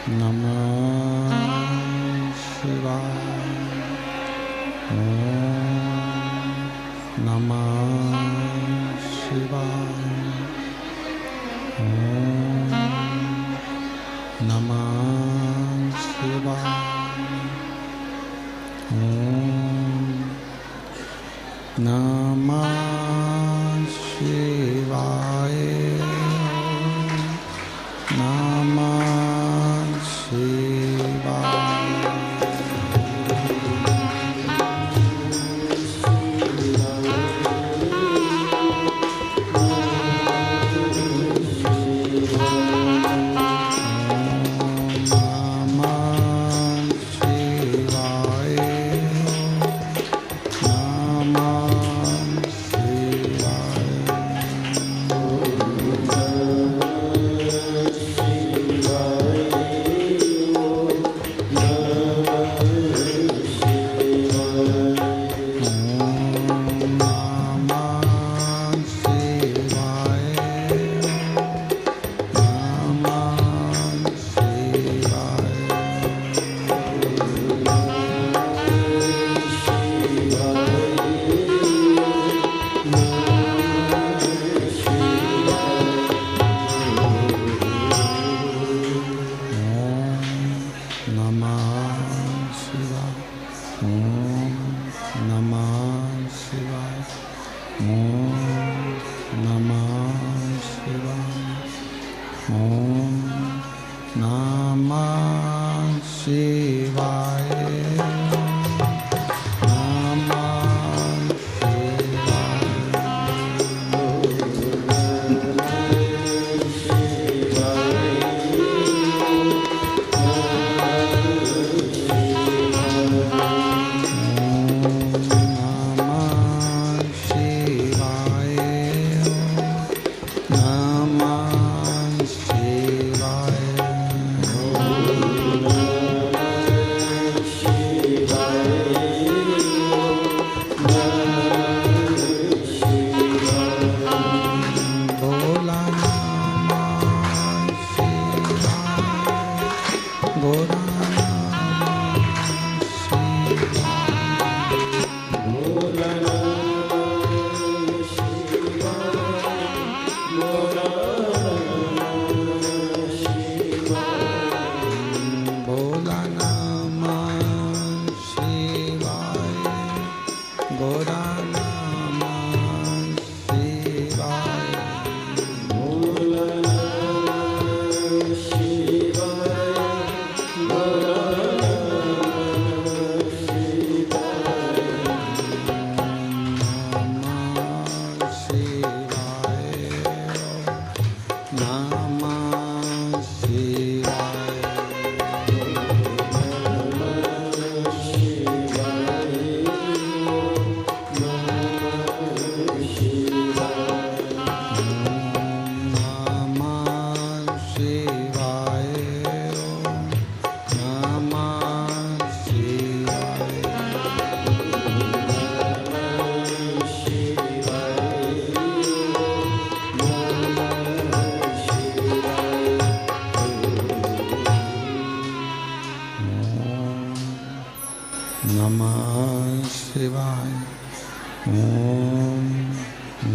नमः शिवाय। ओम नमः शिवाय। ओम नमः शिवाय। ओम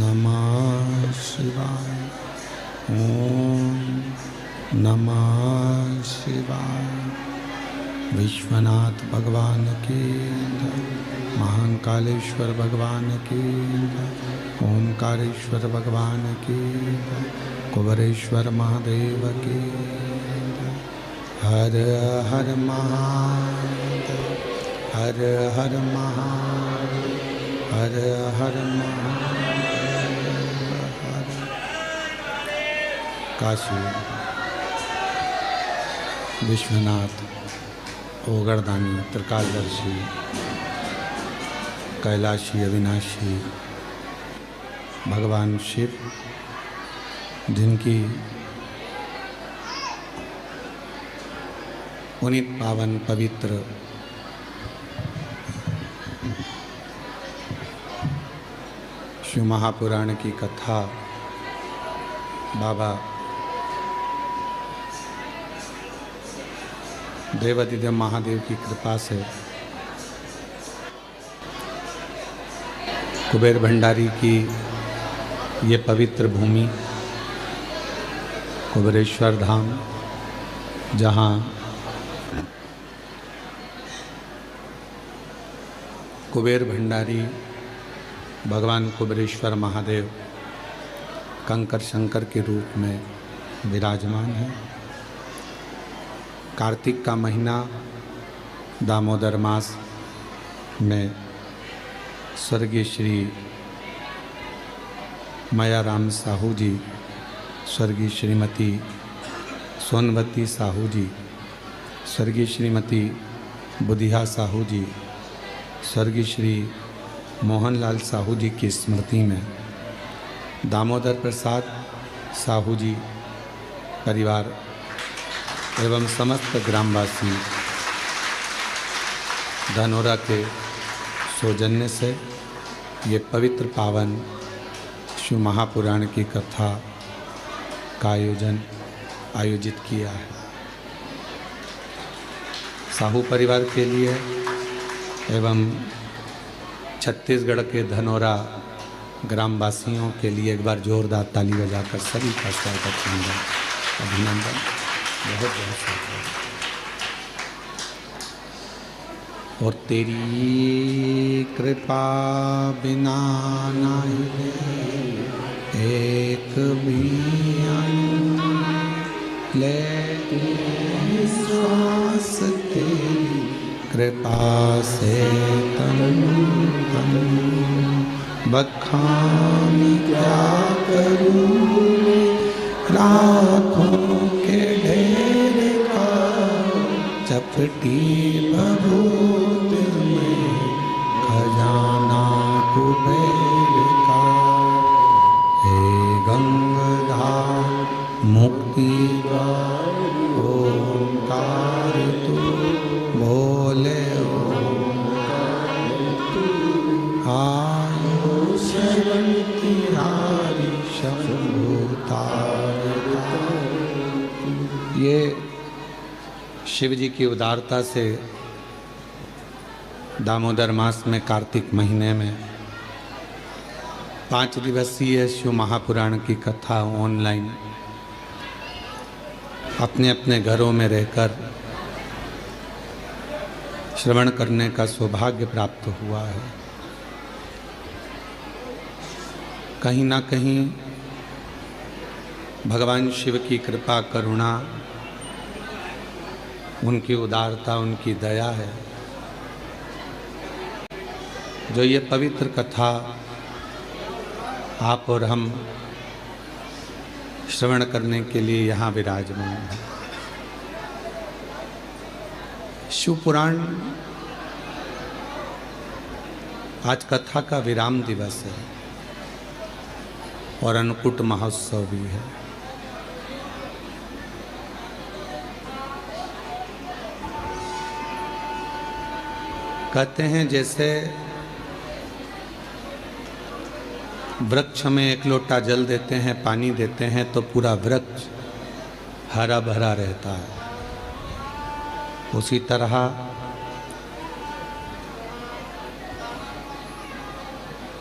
नमः शिवाय। नमः शिवाय। विश्वनाथ भगवान की जय। महाकालेश्वर भगवान की जय। ओंकारेश्वर भगवान की जय। कुबरेश्वर महादेव की जय। हर हर महादेव। हर हर महादेव। हर हर महादेव। हर काशी विश्वनाथ ओगरदानी त्रिकालदर्शी कैलाशी अविनाशी भगवान शिव, जिनकी पुनीत पावन पवित्र शिव महापुराण की कथा बाबा देवाधिदेव महादेव की कृपा से कुबेर भंडारी की ये पवित्र भूमि कुबेरेश्वर धाम, जहाँ कुबेर भंडारी भगवान कुबेरेश्वर महादेव कंकर शंकर के रूप में विराजमान है। कार्तिक का महीना दामोदर मास में स्वर्गीय श्री मायाराम साहू जी, स्वर्गीय श्रीमती सोनवती साहू जी, स्वर्गीय श्रीमती बुधिया साहू जी, स्वर्गीय श्री मोहनलाल साहू जी की स्मृति में दामोदर प्रसाद साहू जी परिवार एवं समस्त ग्रामवासी धनोरा के सौजन्य से ये पवित्र पावन शिव महापुराण की कथा का आयोजित किया है। साहू परिवार के लिए एवं छत्तीसगढ़ के धनोरा ग्रामवासियों के लिए एक बार जोरदार ताली बजाकर सभी का स्वागत अभिनंदन। बहुत बहुत स्वागत। और तेरी कृपा बिना नहीं एक भी ले श्वास तेरी कृपा से तन बखान क्या करूँ राखों के ढेर का चपटी बबूत में खजाना कुबेर का। हे गंगाधार मुक्ति द्वार ओंकार तू बोले आयो शरण तिहारी शंभुतार। ये शिव जी की उदारता से दामोदर मास में कार्तिक महीने में 5 दिवसीय शिव महापुराण की कथा ऑनलाइन अपने अपने घरों में रहकर श्रवण करने का सौभाग्य प्राप्त हुआ है। कहीं ना कहीं भगवान शिव की कृपा करुणा, उनकी उदारता, उनकी दया है जो ये पवित्र कथा आप और हम श्रवण करने के लिए यहाँ विराजमान है। शिव पुराण आज कथा का विराम दिवस है और अन्नकूट महोत्सव भी है। कहते हैं जैसे वृक्ष में एक लोटा जल देते हैं, पानी देते हैं तो पूरा वृक्ष हरा भरा रहता है, उसी तरह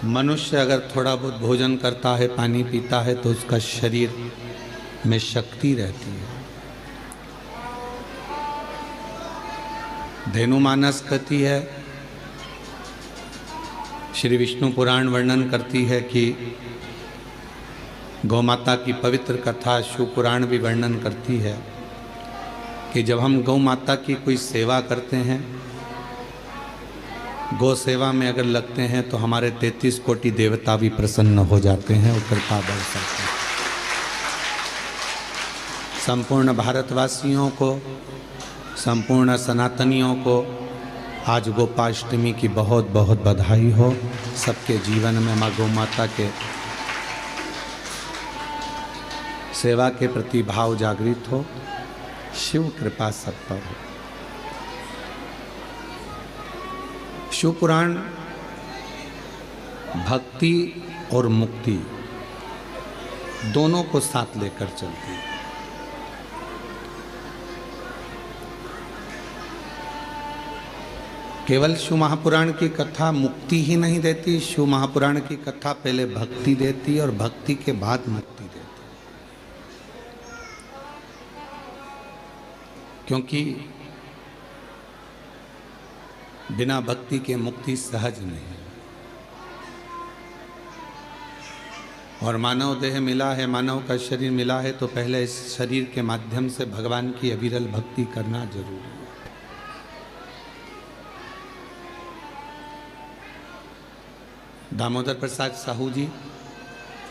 मनुष्य अगर थोड़ा बहुत भोजन करता है, पानी पीता है तो उसका शरीर में शक्ति रहती है। धेनुमानस कहती है, श्री विष्णु पुराण वर्णन करती है कि गौ माता की पवित्र कथा शिव पुराण भी वर्णन करती है कि जब हम गौ माता की कोई सेवा करते हैं, गौ सेवा में अगर लगते हैं तो हमारे 33 कोटि देवता भी प्रसन्न हो जाते हैं और कृपा बरसाते हैं। संपूर्ण भारतवासियों को, संपूर्ण सनातनियों को आज गोपाष्टमी की बहुत बहुत बधाई हो। सबके जीवन में माँ गौ माता के सेवा के प्रति भाव जागृत हो, शिव कृपा सब पर हो। शिव पुराण भक्ति और मुक्ति दोनों को साथ लेकर चलती है। केवल शिव महापुराण की कथा मुक्ति ही नहीं देती, शिव महापुराण की कथा पहले भक्ति देती और भक्ति के बाद मुक्ति देती। क्योंकि बिना भक्ति के मुक्ति सहज नहीं। और मानव देह मिला है, मानव का शरीर मिला है, तो पहले इस शरीर के माध्यम से भगवान की अविरल भक्ति करना जरूरी है। दामोदर प्रसाद साहू जी,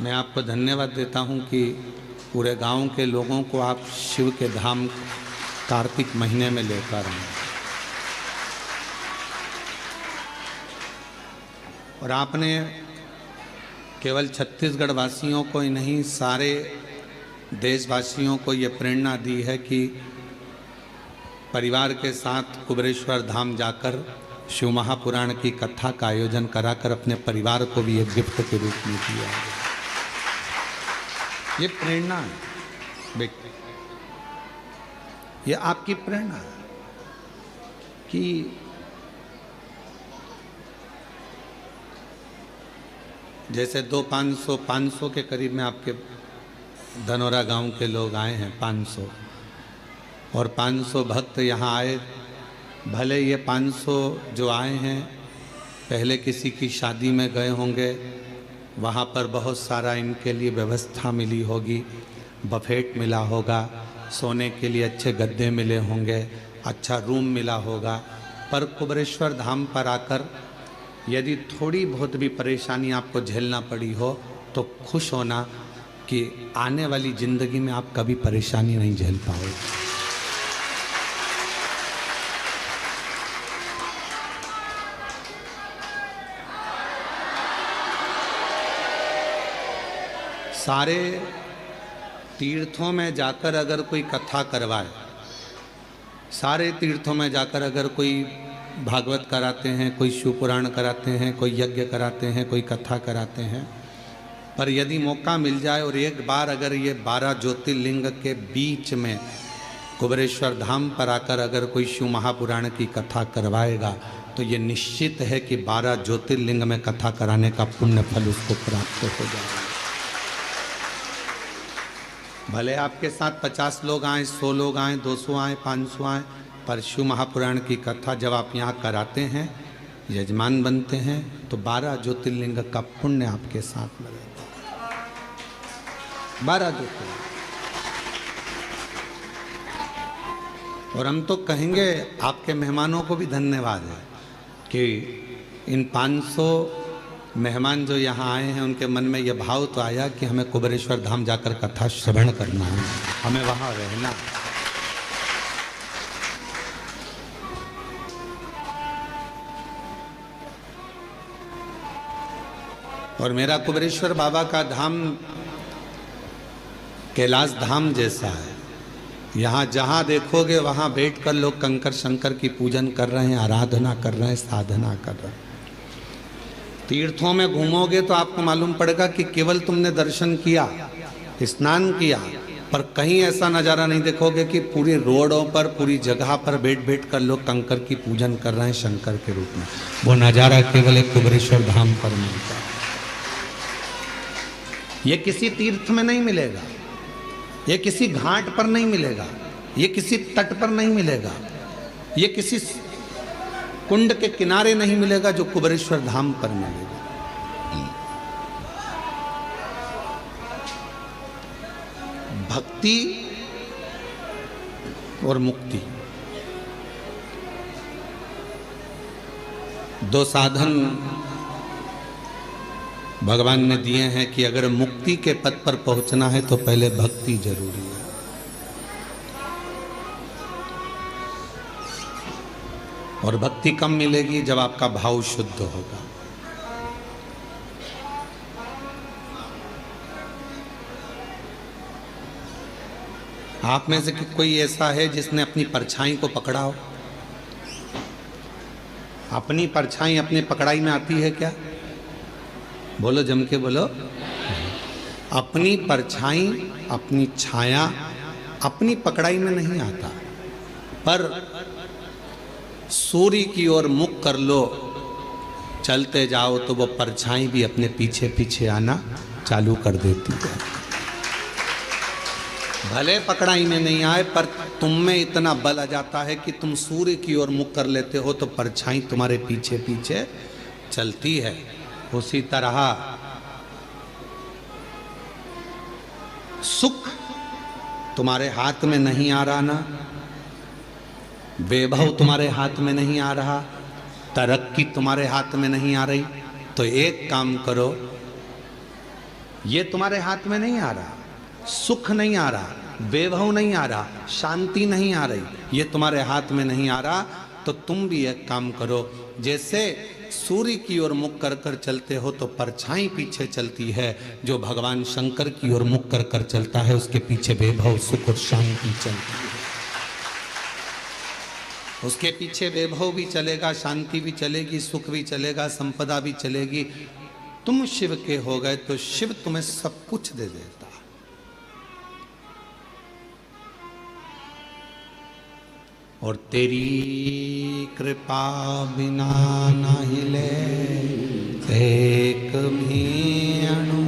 मैं आपको धन्यवाद देता हूं कि पूरे गांव के लोगों को आप शिव के धाम कार्तिक महीने में लेकर आए। और आपने केवल छत्तीसगढ़ वासियों को ही नहीं, सारे देशवासियों को ये प्रेरणा दी है कि परिवार के साथ कुबेरेश्वर धाम जाकर शिव महापुराण की कथा का आयोजन कराकर अपने परिवार को भी एक गिफ्ट के रूप में दिया है। ये प्रेरणा है बेटे, ये आपकी प्रेरणा है कि जैसे 500 के करीब में आपके धनौरा गांव के लोग आए हैं, 500, और 500 भक्त यहाँ आए। भले ये 500 जो आए हैं पहले किसी की शादी में गए होंगे, वहाँ पर बहुत सारा इनके लिए व्यवस्था मिली होगी, बफेट मिला होगा, सोने के लिए अच्छे गद्दे मिले होंगे, अच्छा रूम मिला होगा। पर कुबेरेश्वर धाम पर आकर यदि थोड़ी बहुत भी परेशानी आपको झेलना पड़ी हो तो खुश होना कि आने वाली ज़िंदगी में आप कभी परेशानी नहीं झेल पाओगे। सारे तीर्थों में जाकर अगर कोई कथा करवाए, सारे तीर्थों में जाकर अगर कोई भागवत कराते हैं, कोई शिव पुराण कराते हैं, कोई यज्ञ कराते हैं, कोई कथा कराते हैं, पर यदि मौका मिल जाए और एक बार अगर ये 12 ज्योतिर्लिंग के बीच में कुबेरेश्वर धाम पर आकर अगर कोई शिव महापुराण की कथा करवाएगा तो ये निश्चित है कि 12 ज्योतिर्लिंग में कथा कराने का पुण्य फल उसको प्राप्त हो जाएगा। भले आपके साथ 50 लोग आए, 100 लोग आए, 200 आए, 500 आए, पर शिव महापुराण की कथा जब आप यहाँ कराते हैं, यजमान बनते हैं, तो 12 ज्योतिर्लिंग का पुण्य आपके साथ में रहता है। 12 ज्योतिर्लिंग। और हम तो कहेंगे आपके मेहमानों को भी धन्यवाद है कि इन 500 मेहमान जो यहाँ आए हैं उनके मन में यह भाव तो आया कि हमें कुबेरेश्वर धाम जाकर कथा श्रवण करना है, हमें वहाँ रहना है। और मेरा कुबेरेश्वर बाबा का धाम कैलाश धाम जैसा है। यहाँ जहाँ देखोगे वहाँ बैठकर लोग कंकर शंकर की पूजन कर रहे हैं, आराधना कर रहे हैं, साधना कर रहे हैं। तीर्थों में घूमोगे तो आपको मालूम पड़ेगा कि केवल तुमने दर्शन किया, स्नान किया, पर कहीं ऐसा नज़ारा नहीं देखोगे कि पूरी रोडों पर, पूरी जगह पर बैठ बैठ कर लोग कंकर की पूजन कर रहे हैं शंकर के रूप में। वो नज़ारा केवल एक कुबेरेश्वर धाम पर मिलता है। ये किसी तीर्थ में नहीं मिलेगा, ये किसी घाट पर नहीं मिलेगा, ये किसी तट पर नहीं मिलेगा, ये किसी कुंड के किनारे नहीं मिलेगा, जो कुबेरेश्वर धाम पर मिलेगा। भक्ति और मुक्ति, दो साधन भगवान ने दिए हैं कि अगर मुक्ति के पद पर पहुंचना है तो पहले भक्ति जरूरी है। और भक्ति कम मिलेगी जब आपका भाव शुद्ध होगा। आप में से कोई ऐसा है जिसने अपनी परछाई को पकड़ा हो? अपनी परछाई अपनी पकड़ाई में आती है क्या? बोलो, जम के बोलो। अपनी परछाई, अपनी छाया अपनी पकड़ाई में नहीं आता, पर सूर्य की ओर मुख कर लो, चलते जाओ तो वो परछाई भी अपने पीछे पीछे आना चालू कर देती है। भले पकड़ाई में नहीं आए, पर तुम में इतना बल आ जाता है कि तुम सूर्य की ओर मुख कर लेते हो तो परछाई तुम्हारे पीछे पीछे चलती है। उसी तरह सुख तुम्हारे हाथ में नहीं आ रहा ना, वैभव तुम्हारे हाथ में नहीं आ रहा, तरक्की तुम्हारे हाथ में नहीं आ रही, तो एक काम करो, ये तुम्हारे हाथ में नहीं आ रहा, सुख नहीं आ रहा, वैभव नहीं आ रहा, शांति नहीं आ रही, ये तुम्हारे हाथ में नहीं आ रहा, तो तुम भी एक काम करो, जैसे सूर्य की ओर मुख कर कर चलते हो तो परछाई पीछे चलती है, जो भगवान शंकर की ओर मुख कर कर चलता है उसके पीछे वैभव, सुख और शांति चलती है। उसके पीछे वैभव भी चलेगा, शांति भी चलेगी, सुख भी चलेगा, संपदा भी चलेगी। तुम शिव के हो गए तो शिव तुम्हें सब कुछ दे देता। और तेरी कृपा बिना नहीं ले एक भी अणु,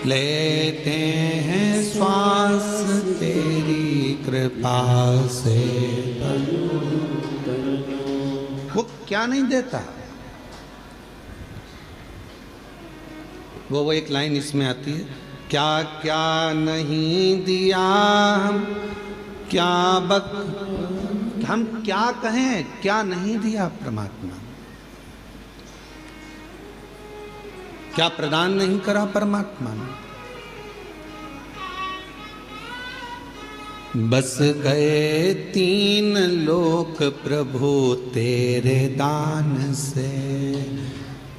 लेते हैं श्वास तेरी कृपा से। वो क्या नहीं देता, वो एक लाइन इसमें आती है, क्या क्या नहीं दिया हम, क्या हम क्या कहें, क्या नहीं दिया परमात्मा, क्या प्रदान नहीं करा परमात्मा ने। बस गए 3 लोक प्रभु तेरे दान से।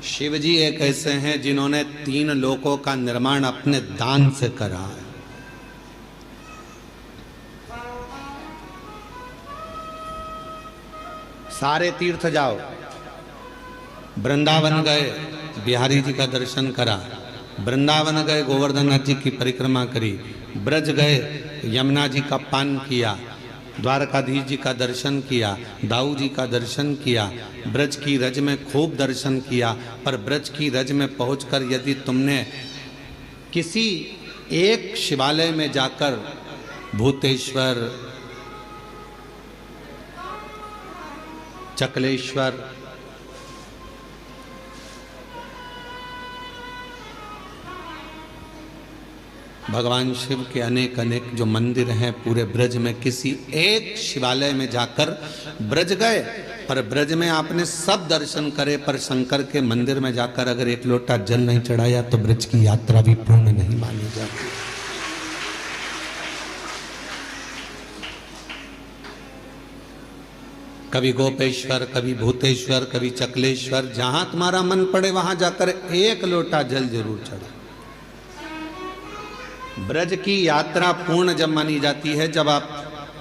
शिव जी एक ऐसे हैं जिन्होंने 3 लोकों का निर्माण अपने दान से करा है। सारे तीर्थ जाओ, वृंदावन गए, बिहारी जी का दर्शन करा, वृंदावन गए, गोवर्धन नाथ जी की परिक्रमा करी, ब्रज गए, यमुना जी का पान किया, द्वारकाधीश जी का दर्शन किया, दाऊ जी का दर्शन किया, ब्रज की रज में खूब दर्शन किया। पर ब्रज की रज में पहुंचकर यदि तुमने किसी एक शिवालय में जाकर भूतेश्वर, चकलेश्वर, भगवान शिव के अनेक अनेक जो मंदिर हैं पूरे ब्रज में, किसी एक शिवालय में जाकर ब्रज गए, पर ब्रज में आपने सब दर्शन करे, पर शंकर के मंदिर में जाकर अगर एक लोटा जल नहीं चढ़ाया तो ब्रज की यात्रा भी पूर्ण नहीं मानी जाती। कभी गोपेश्वर, कभी भूतेश्वर, कभी चकलेश्वर, जहां तुम्हारा मन पड़े वहां जाकर एक लोटा जल जरूर चढ़ा। ब्रज की यात्रा पूर्ण जब मानी जाती है जब आप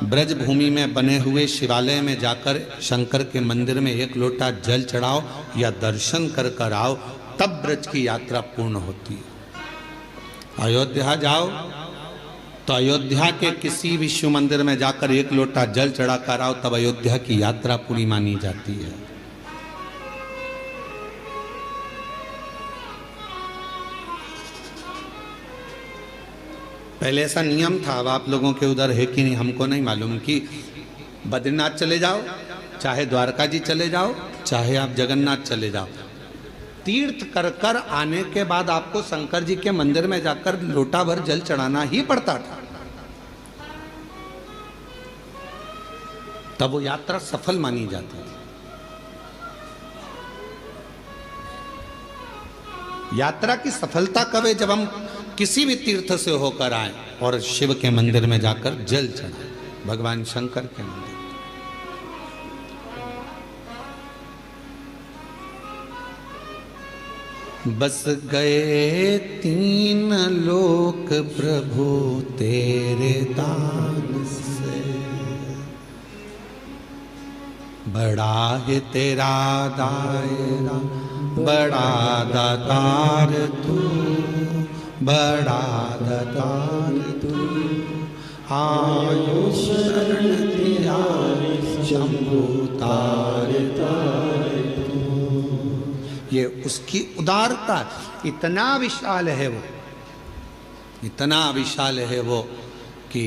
ब्रज भूमि में बने हुए शिवालय में जाकर शंकर के मंदिर में एक लोटा जल चढ़ाओ या दर्शन कर कर आओ, तब ब्रज की यात्रा पूर्ण होती है। अयोध्या जाओ तो अयोध्या के किसी भी शिव मंदिर में जाकर एक लोटा जल चढ़ा कर आओ, तब अयोध्या की यात्रा पूरी मानी जाती है। पहले ऐसा नियम था, अब आप लोगों के उधर है कि नहीं हमको नहीं मालूम, कि बद्रीनाथ चले जाओ, चाहे द्वारका जी चले जाओ, चाहे आप जगन्नाथ चले जाओ, तीर्थ कर कर आने के बाद आपको शंकर जी के मंदिर में जाकर लोटा भर जल चढ़ाना ही पड़ता था। तब वो यात्रा सफल मानी जाती थी। यात्रा की सफलता कब है? जब हम किसी भी तीर्थ से होकर आए और शिव के मंदिर में जाकर जल चढ़ाए, भगवान शंकर के मंदिर। बस गए 3 लोक प्रभु तेरे दान से, बड़ा है तेरा दायरा, बड़ा दातार तू, बड़ा दातार तू, आयो शरण तेरा शंभु तारता है तू। ये उसकी उदारता, इतना विशाल है वो, इतना विशाल है वो कि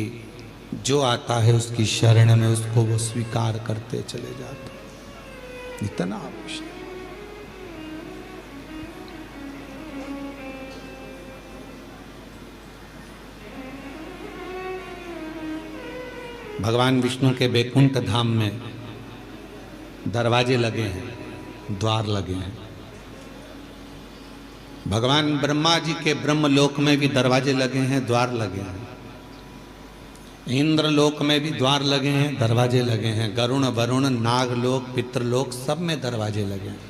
जो आता है उसकी शरण में उसको वो स्वीकार करते चले जाते, इतना विशाल। भगवान विष्णु के बैकुंठ धाम में दरवाजे लगे हैं, द्वार लगे हैं। भगवान ब्रह्मा जी के ब्रह्मलोक में भी दरवाजे लगे हैं, द्वार लगे हैं। इंद्रलोक में भी द्वार लगे हैं, दरवाजे लगे हैं। गरुण वरुण नागलोक पितृलोक सब में दरवाजे लगे हैं।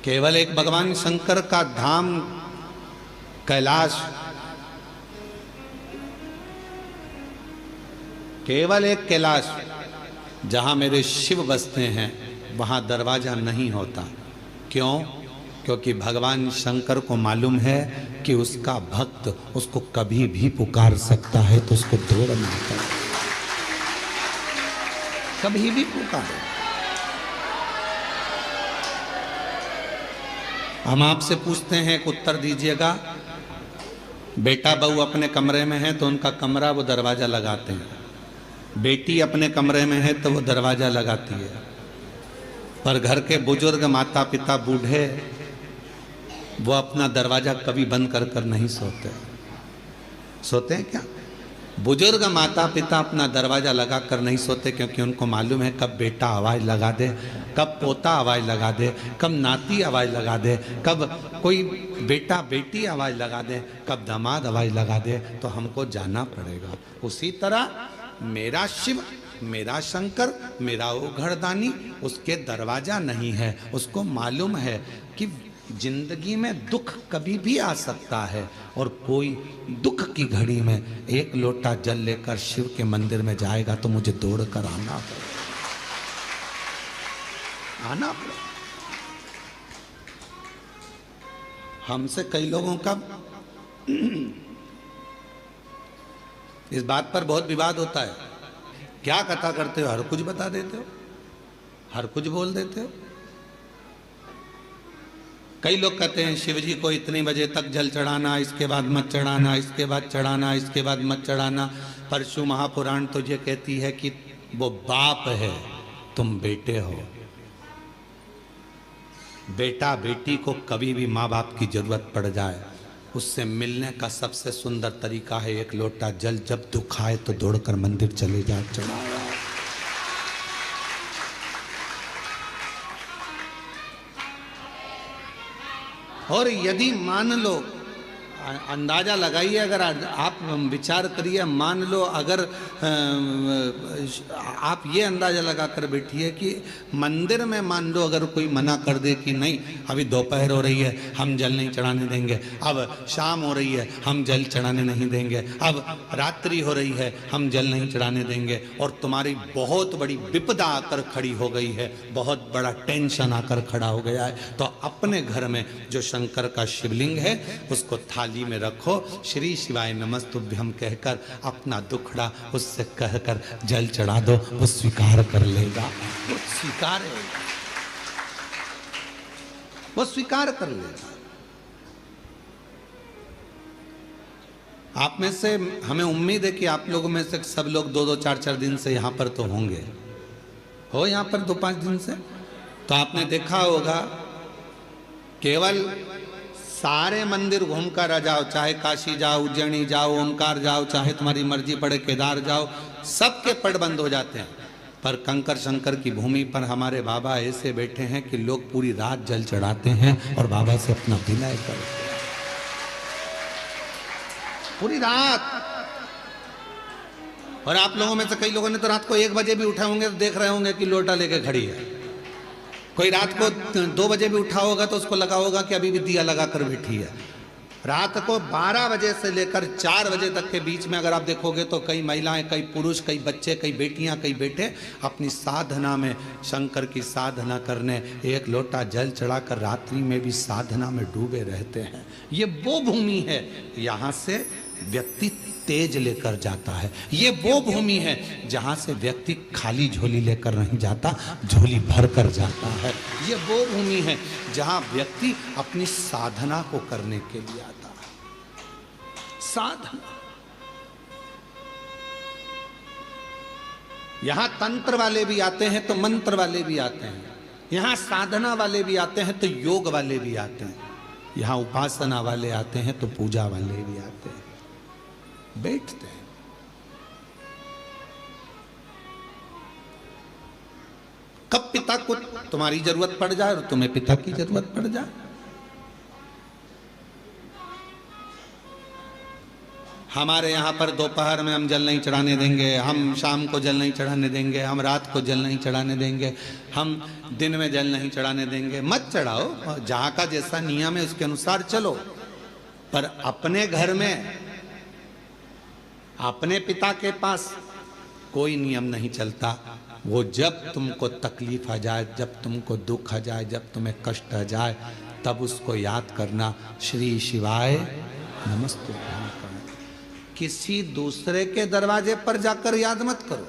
केवल एक भगवान शंकर का धाम कैलाश, केवल एक कैलाश जहां मेरे शिव बसते हैं वहां दरवाजा नहीं होता। क्यों? क्योंकि भगवान शंकर को मालूम है कि उसका भक्त उसको कभी भी पुकार सकता है, तो उसको दौड़ ना कर, कभी भी पुकारे। हम आपसे पूछते हैं कि उत्तर दीजिएगा। बेटा बहू अपने कमरे में है तो उनका कमरा वो दरवाजा लगाते हैं, बेटी अपने कमरे में है तो वो दरवाजा लगाती है, पर घर के बुजुर्ग माता पिता बूढ़े वो अपना दरवाजा कभी बंद कर कर नहीं सोते। सोते हैं क्या? बुजुर्ग माता पिता अपना दरवाजा लगा कर नहीं सोते, क्योंकि उनको मालूम है कब बेटा आवाज़ लगा दे, कब पोता आवाज़ लगा दे, कब नाती आवाज़ लगा दे, कब कोई बेटा बेटी आवाज़ लगा दे, कब दामाद आवाज़ लगा दे, तो हमको जाना पड़ेगा। उसी तरह मेरा शिव, मेरा शंकर, मेरा वो घरदानी, उसके दरवाजा नहीं है। उसको मालूम है कि जिंदगी में दुख कभी भी आ सकता है, और कोई दुख की घड़ी में एक लोटा जल लेकर शिव के मंदिर में जाएगा तो मुझे दौड़ कर आना पड़ेगा, आना पड़ेगा। हमसे कई लोगों का इस बात पर बहुत विवाद होता है, क्या कथा करते हो, हर कुछ बता देते हो, हर कुछ बोल देते हो। कई लोग कहते हैं शिव जी को इतने बजे तक जल चढ़ाना, इसके बाद मत चढ़ाना, इसके बाद चढ़ाना, इसके बाद मत चढ़ाना। परशु महापुराण तो ये कहती है कि वो बाप है, तुम बेटे हो। बेटा बेटी को कभी भी माँ बाप की जरूरत पड़ जाए, उससे मिलने का सबसे सुंदर तरीका है एक लोटा जल, जब दुख आए तो दौड़कर मंदिर चले जाओ, चढ़ाओ। और यदि मान लो, अंदाजा लगाइए, अगर आप विचार करिए, मान लो अगर आप ये अंदाजा लगा कर बैठिए कि मंदिर में मान लो अगर कोई मना कर दे कि नहीं अभी दोपहर हो रही है हम जल नहीं चढ़ाने देंगे, अब शाम हो रही है हम जल चढ़ाने नहीं देंगे, अब रात्रि हो रही है हम जल नहीं चढ़ाने देंगे, और तुम्हारी बहुत बड़ी विपदा आकर खड़ी हो गई है, बहुत बड़ा टेंशन आकर खड़ा हो गया है, तो अपने घर में जो शंकर का शिवलिंग है उसको थाली में रखो, श्री शिवाय नमस्तुभ्यम कहकर अपना दुखड़ा उससे कहकर जल चढ़ा दो, वो स्वीकार कर लेगा। वो स्वीकार है, वो स्वीकार कर लेगा। आप में से हमें उम्मीद है कि आप लोगों में से सब लोग 2-2, 4-4 दिन से यहां पर तो होंगे, हो यहां पर 2-5 दिन से, तो आपने देखा होगा केवल सारे मंदिर घूम कर आ जाओ, चाहे काशी जाओ, उज्जैनी जाओ, ओमकार जाओ, चाहे तुम्हारी मर्जी पड़े केदार जाओ, सबके पट बंद हो जाते हैं। पर कंकर शंकर की भूमि पर हमारे बाबा ऐसे बैठे हैं कि लोग पूरी रात जल चढ़ाते हैं और बाबा से अपना विनय करते हैं पूरी रात। और आप लोगों में से कई लोगों ने तो रात को 1 बजे भी उठे होंगे तो देख रहे होंगे कि लोटा लेके खड़ी है। कोई रात को 2 बजे भी उठा होगा तो उसको लगा होगा कि अभी भी दिया लगा कर बैठी है। रात को 12 बजे से लेकर 4 बजे तक के बीच में अगर आप देखोगे तो कई महिलाएं, कई पुरुष, कई बच्चे, कई बेटियां, कई बेटे अपनी साधना में, शंकर की साधना करने 1 लोटा जल चढ़ाकर रात्रि में भी साधना में डूबे रहते हैं। ये वो भूमि है, यहाँ से व्यक्ति तेज लेकर जाता है। ये वो भूमि है जहां से व्यक्ति खाली झोली लेकर नहीं जाता, झोली भर कर जाता है। ये वो भूमि है जहां व्यक्ति अपनी साधना को करने के लिए आता है। साधना। यहां तंत्र वाले भी आते हैं तो मंत्र वाले भी आते हैं, यहां साधना वाले भी आते हैं तो योग वाले भी आते हैं, यहां उपासना वाले आते हैं तो पूजा वाले भी आते हैं, बैठते हैं। कब पिता को तुम्हारी जरूरत पड़ जाए और तुम्हें पिता की जरूरत पड़ जाए। हमारे यहाँ पर दोपहर में हम जल नहीं चढ़ाने देंगे, हम शाम को जल नहीं चढ़ाने देंगे, हम रात को जल नहीं चढ़ाने देंगे, हम दिन में जल नहीं चढ़ाने देंगे। मत चढ़ाओ, जहाँ का जैसा नियम है उसके अनुसार चलो, पर अपने घर में अपने पिता के पास कोई नियम नहीं चलता। वो जब तुमको तकलीफ आ जाए, जब तुमको दुख आ जाए, जब तुम्हें कष्ट आ जाए, तब उसको याद करना, श्री शिवाय नमस्ते। किसी दूसरे के दरवाजे पर जाकर याद मत करो।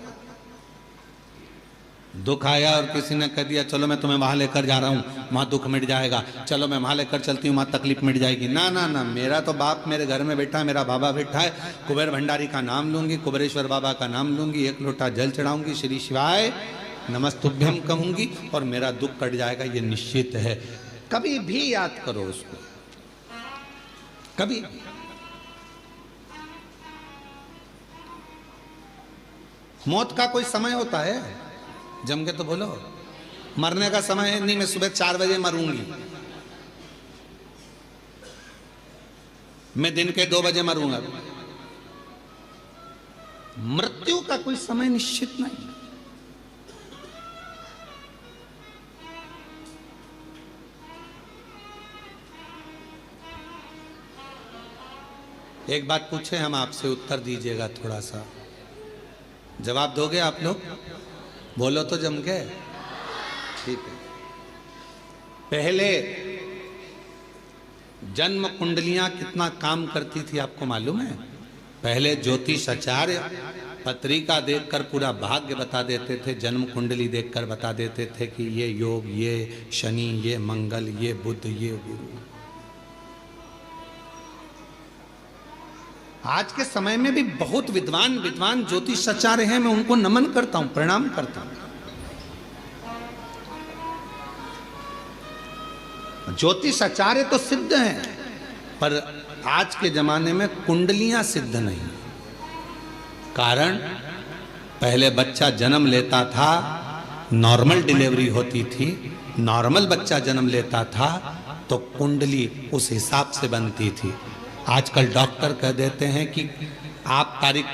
दुख आया और किसी ने कह दिया चलो मैं तुम्हें वहां लेकर जा रहा हूं, वहां दुख मिट जाएगा, चलो मैं वहां लेकर चलती हूं, वहां तकलीफ मिट जाएगी। ना ना ना, मेरा तो बाप मेरे घर में बैठा है, मेरा बाबा बैठा है, कुबेर भंडारी का नाम लूंगी, कुबेरेश्वर बाबा का नाम लूंगी, एक लोटा जल चढ़ाऊंगी, श्री शिवाय नमस्तुभ्यम कहूंगी और मेरा दुख कट जाएगा, ये निश्चित है। कभी भी याद करो उसको, कभी भी। मौत का कोई समय होता है? जम के तो बोलो। मरने का समय है नहीं, मैं सुबह 4 बजे मरूंगी, मैं दिन के 2 बजे मरूंगा। मृत्यु का कोई समय निश्चित नहीं। एक बात पूछे हम आपसे, उत्तर दीजिएगा, थोड़ा सा जवाब दोगे आप लोग? बोलो तो जम के। ठीक है। पहले जन्म कुंडलियां कितना काम करती थी आपको मालूम है? पहले ज्योतिष आचार्य पत्रिका देखकर पूरा भाग्य बता देते थे, जन्म कुंडली देखकर बता देते थे कि ये योग, ये शनि, ये मंगल, ये बुध, ये गुरु। आज के समय में भी बहुत विद्वान ज्योतिष आचार्य हैं, मैं उनको नमन करता हूं, प्रणाम करता हूं। ज्योतिष आचार्य तो सिद्ध हैं, पर आज के जमाने में कुंडलियां सिद्ध नहीं। कारण पहले बच्चा जन्म लेता था, नॉर्मल डिलीवरी होती थी, नॉर्मल बच्चा जन्म लेता था तो कुंडली उस हिसाब से बनती थी। आजकल डॉक्टर कह देते हैं कि आप तारीख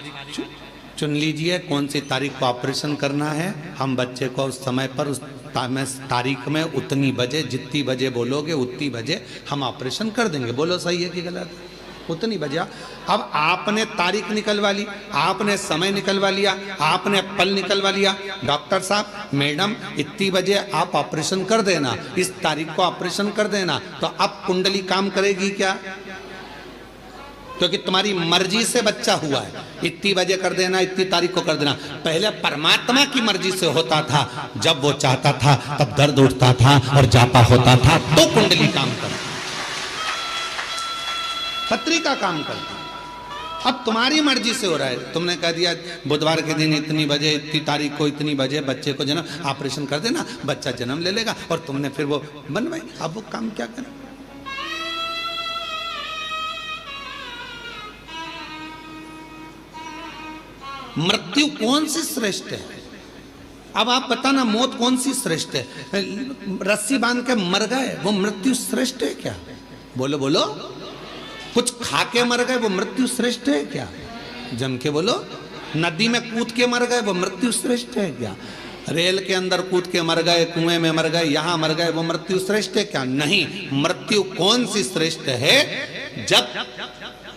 चुन लीजिए, कौन सी तारीख को ऑपरेशन करना है, हम बच्चे को उस समय पर उस तारीख में उतनी बजे, जितनी बजे बोलोगे उतनी बजे हम ऑपरेशन कर देंगे। बोलो सही है कि गलत? उतनी बजे। अब आपने तारीख निकलवा ली, आपने समय निकलवा लिया, आपने पल निकलवा लिया, डॉक्टर साहब, मैडम इतनी बजे आप ऑपरेशन कर देना, इस तारीख को ऑपरेशन कर देना, तो अब कुंडली काम करेगी क्या? क्योंकि तुम्हारी मर्जी से बच्चा हुआ है, इतनी बजे कर देना, इतनी तारीख को कर देना। पहले परमात्मा की मर्जी से होता था, जब वो चाहता था तब दर्द उठता था और जापा होता था तो कुंडली काम करती, पत्रिका काम करती। अब तुम्हारी मर्जी से हो रहा है, तुमने कह दिया बुधवार के दिन इतनी बजे, इतनी तारीख को इतनी बजे बच्चे को जन्म ऑपरेशन कर देना, बच्चा जन्म ले लेगा, और तुमने फिर वो बनवाई। अब वो काम क्या करें? मृत्यु कौन सी श्रेष्ठ है? अब आप बताना, मौत कौन सी श्रेष्ठ है? रस्सी बांध के मर गए, वो मृत्यु श्रेष्ठ है क्या? बोलो बोलो। कुछ खा के मर गए, वो मृत्यु श्रेष्ठ है क्या? जम के बोलो। नदी में कूद के मर गए, वो मृत्यु श्रेष्ठ है क्या? रेल के अंदर कूद के मर गए, कुएं में मर गए, यहां मर गए, वो मृत्यु श्रेष्ठ है क्या? नहीं। मृत्यु कौन सी श्रेष्ठ है? जब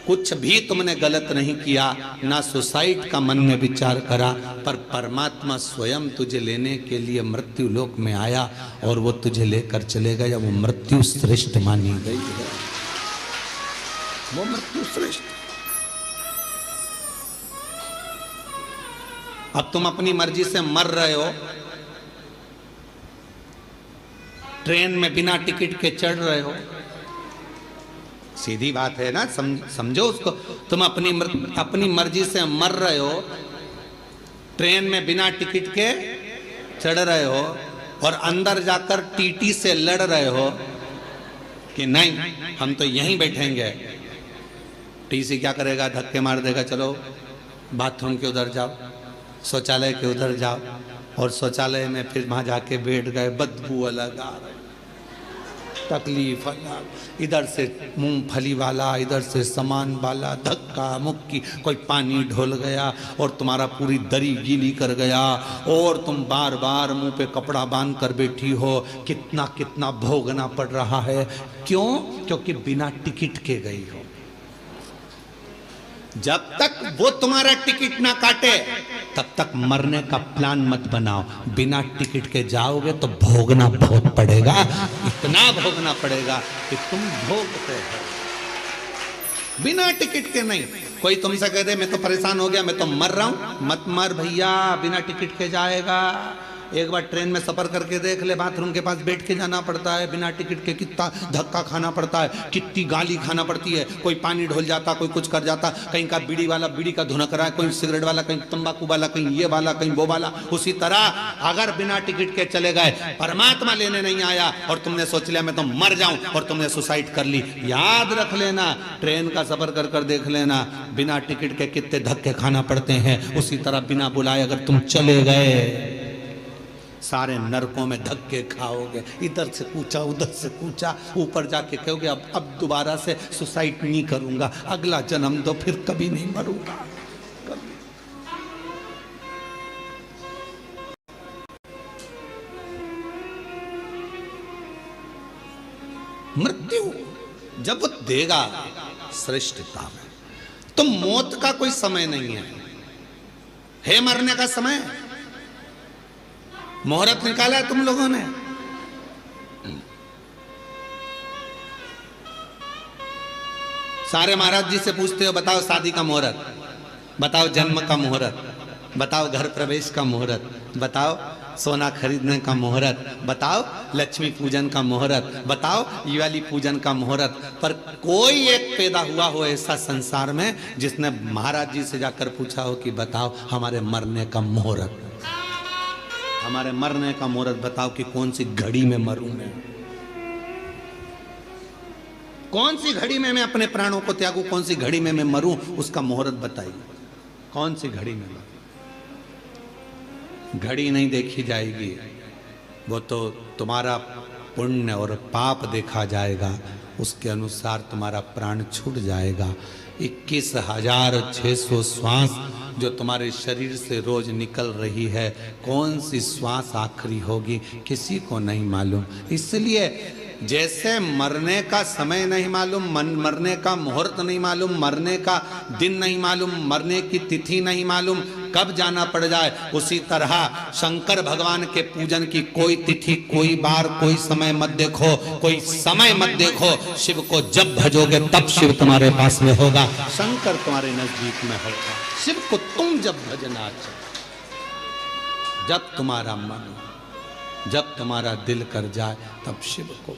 कुछ भी तुमने गलत नहीं किया, ना सुसाइड का मन में विचार करा, पर परमात्मा स्वयं तुझे लेने के लिए मृत्यु लोक में आया और वो तुझे लेकर चले गया, वो मृत्यु श्रेष्ठ मानी गई है। वो मृत्यु श्रेष्ठ। अब तुम अपनी मर्जी से मर रहे हो, ट्रेन में बिना टिकट के चढ़ रहे हो। सीधी बात है ना, समझो उसको। तुम अपनी मर्जी से मर रहे हो, ट्रेन में बिना टिकट के चढ़ रहे हो, और अंदर जाकर टीटी से लड़ रहे हो कि नहीं हम तो यहीं बैठेंगे। टीसी क्या करेगा? धक्के मार देगा, चलो बाथरूम के उधर जाओ, शौचालय के उधर जाओ, और शौचालय में फिर वहां जाके बैठ गए, बदबू अलग आ रही, तकलीफ अलग, इधर से मूंगफली वाला, इधर से सामान वाला, धक्का मुक्की, कोई पानी ढोल गया और तुम्हारा पूरी दरी गीली कर गया, और तुम बार बार मुंह पे कपड़ा बांध कर बैठी हो। कितना कितना भोगना पड़ रहा है। क्यों? क्योंकि बिना टिकट के गई हो। जब तक वो तुम्हारा टिकट ना काटे तब तक मरने का प्लान मत बनाओ। बिना टिकट के जाओगे तो भोगना बहुत पड़ेगा, इतना भोगना पड़ेगा कि तुम भोगते हो। बिना टिकट के नहीं। कोई तुमसे कह दे मैं तो परेशान हो गया, मैं तो मर रहा हूं, मत मर भैया, बिना टिकट के जाएगा। एक बार ट्रेन में सफर करके देख ले, बाथरूम के पास बैठ के जाना पड़ता है बिना टिकट के, कितना धक्का खाना पड़ता है, कितनी गाली खाना पड़ती है। कोई पानी ढोल जाता, कोई कुछ कर जाता, कहीं का बीड़ी वाला बीड़ी का धुनक रहा है, कोई सिगरेट वाला, कहीं तंबाकू वाला, कहीं ये वाला, कहीं वो वाला। उसी तरह अगर बिना टिकट के चले गए, परमात्मा लेने नहीं आया और तुमने सोच लिया मैं तो मर जाऊं, और तुमने सुसाइड कर ली, याद रख लेना, ट्रेन का सफर कर कर देख लेना, बिना टिकट के कितने धक्के खाना पड़ते हैं। उसी तरह बिना बुलाए अगर तुम चले गए, सारे नरकों में धक्के खाओगे, इधर से कूचा उधर से कूचा, ऊपर जाके कहोगे अब दोबारा से सुसाइड नहीं करूंगा, अगला जन्म दो, फिर कभी नहीं मरूंगा। कभी। मृत्यु जब वो देगा श्रेष्ठता में, तो मौत का कोई समय नहीं है मरने का समय। मुहूर्त निकाला है तुम लोगों ने, सारे महाराज जी से पूछते हो बताओ शादी का मुहूर्त, बताओ जन्म का मुहूर्त, बताओ घर प्रवेश का मुहूर्त, बताओ सोना खरीदने का मुहूर्त, बताओ लक्ष्मी पूजन का मुहूर्त, बताओ दिवाली पूजन का मुहूर्त। पर कोई एक पैदा हुआ हो ऐसा संसार में जिसने महाराज जी से जाकर पूछा हो कि बताओ हमारे मरने का मुहूर्त, हमारे मरने का मुहूर्त बताओ कि कौन सी घड़ी में मरूं मैं, कौन सी घड़ी में मैं अपने प्राणों को त्यागूं, कौन सी घड़ी में मैं मरूं, उसका मुहूर्त बताइए। कौन सी घड़ी में मरूं? घड़ी नहीं देखी जाएगी, वो तो तुम्हारा पुण्य और पाप देखा जाएगा, उसके अनुसार तुम्हारा प्राण छूट जाएगा। 21,600 श्वास जो तुम्हारे शरीर से रोज निकल रही है, कौन सी श्वास आखिरी होगी किसी को नहीं मालूम। इसलिए जैसे मरने का समय नहीं मालूम, मरने का मुहूर्त नहीं मालूम, मरने का दिन नहीं मालूम, मरने की तिथि नहीं मालूम, कब जाना पड़ जाए, उसी तरह शंकर भगवान के पूजन की कोई तिथि, कोई बार, कोई समय मत देखो, कोई समय मत देखो। शिव को जब भजोगे तब शिव तुम्हारे पास में होगा, शंकर तुम्हारे नजदीक में होगा। शिव को तुम जब भजना चाहो, जब तुम्हारा मन, जब तुम्हारा दिल कर जाए, तब शिव को